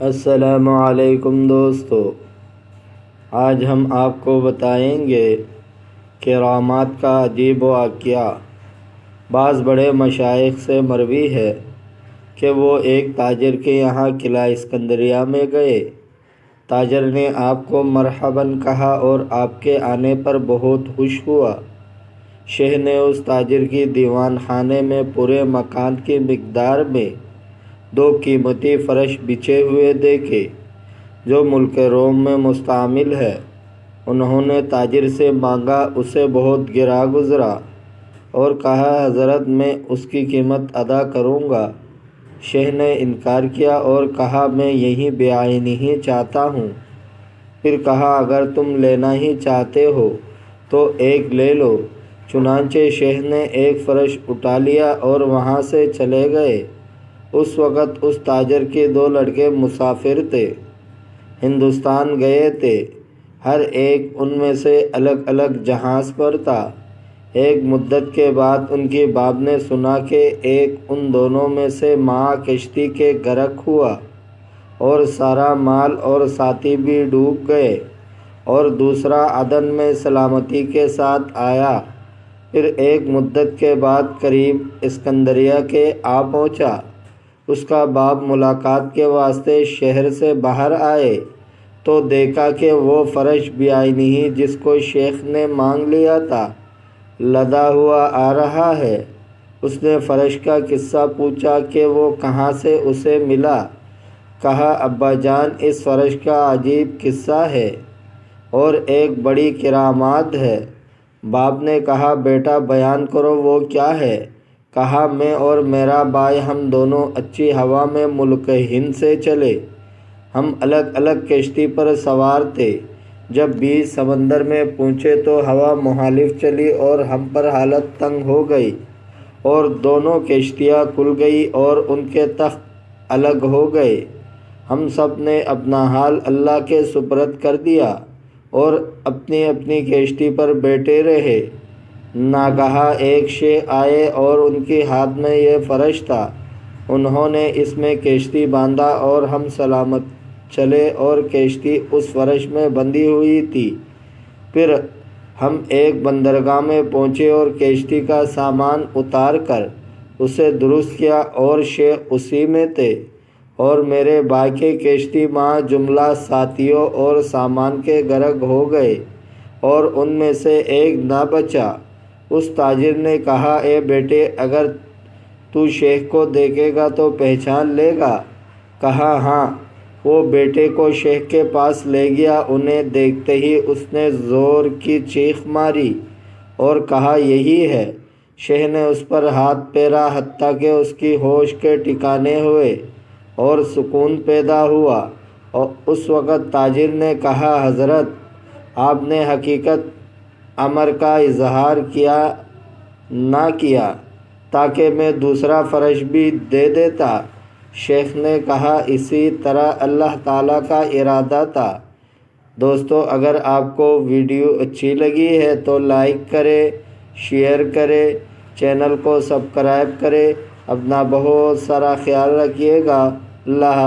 السلام علیکم دوستو، آج ہم آپ کو بتائیں گے کرامات کا عجیب واقعہ۔ بعض بڑے مشائخ سے مروی ہے کہ وہ ایک تاجر کے یہاں قلعہ اسکندریہ میں گئے۔ تاجر نے آپ کو مرحباً کہا اور آپ کے آنے پر بہت خوش ہوا۔ شاہ نے اس تاجر کی دیوان خانے میں پورے مکان کی مقدار میں 2 قیمتی فرش بچھے ہوئے دیکھے جو ملک روم میں مستعمل ہے۔ انہوں نے تاجر سے مانگا، اسے بہت گرا گزرا اور کہا حضرت میں اس کی قیمت ادا کروں گا۔ شاہ نے انکار کیا اور کہا میں یہیں بیعین ہی چاہتا ہوں۔ پھر کہا اگر تم لینا ہی چاہتے ہو تو ایک لے لو۔ چنانچہ شاہ نے ایک فرش اٹھا لیا اور وہاں سے چلے گئے۔ اس وقت اس تاجر کے 2 لڑکے مسافر تھے، ہندوستان گئے تھے۔ ہر ایک ان میں سے الگ الگ جہاز پر تھا۔ ایک مدت کے بعد ان کے باپ نے سنا کہ ایک ان دونوں میں سے ماہ کشتی کے غرق ہوا اور سارا مال اور ساتھی بھی ڈوب گئے، اور دوسرا عدن میں سلامتی کے ساتھ آیا۔ پھر ایک مدت کے بعد قریب اسکندریہ کے آ پہنچا۔ اس کا باپ ملاقات کے واسطے شہر سے باہر آئے تو دیکھا کہ وہ فرش بیعین ہی جس کو شیخ نے مانگ لیا تھا لدا ہوا آ رہا ہے۔ اس نے فرش کا قصہ پوچھا کہ وہ کہاں سے اسے ملا۔ کہا ابا جان، اس فرش کا عجیب قصہ ہے اور ایک بڑی کرامات ہے۔ باپ نے کہا بیٹا بیان کرو، وہ کیا ہے؟ کہا میں اور میرا بھائی ہم دونوں اچھی ہوا میں ملک ہند سے چلے۔ ہم الگ الگ کشتی پر سوار تھے۔ جب بیچ سمندر میں پہنچے تو ہوا مخالف چلی اور ہم پر حالت تنگ ہو گئی اور دونوں کشتیاں کھل گئی اور ان کے تخت الگ ہو گئے۔ ہم سب نے اپنا حال اللہ کے سپرد کر دیا اور اپنی اپنی کشتی پر بیٹھے رہے۔ ناگہاں ایک شیخ آئے اور ان کے ہاتھ میں یہ فرش تھا۔ انہوں نے اس میں کشتی باندھا اور ہم سلامت چلے اور کشتی اس فرش میں بندھی ہوئی تھی۔ پھر ہم ایک بندرگاہ میں پہنچے اور کشتی کا سامان اتار کر اسے درست کیا اور شیخ اسی میں تھے، اور میرے بھائی کے کشتی مع جملہ ساتھیوں اور سامان کے غرق ہو گئے اور ان میں سے ایک نہ بچا۔ اس تاجر نے کہا اے بیٹے، اگر تو شیخ کو دیکھے گا تو پہچان لے گا۔ کہا ہاں۔ وہ بیٹے کو شیخ کے پاس لے گیا۔ انہیں دیکھتے ہی اس نے زور کی چیخ ماری اور کہا یہی ہے۔ شیخ نے اس پر ہاتھ پھیرا حتیٰ کہ اس کی ہوش کے ٹھکانے ہوئے اور سکون پیدا ہوا۔ اور اس وقت تاجر نے کہا حضرت آپ نے حقیقت امر کا اظہار کیا نہ کیا تاکہ میں دوسرا فرش بھی دے دیتا۔ شیخ نے کہا اسی طرح اللہ تعالیٰ کا ارادہ تھا۔ دوستو، اگر آپ کو ویڈیو اچھی لگی ہے تو لائک کریں، شیئر کریں، چینل کو سبسکرائب کریں۔ اپنا بہت سارا خیال رکھیے گا۔ اللہ حافظ۔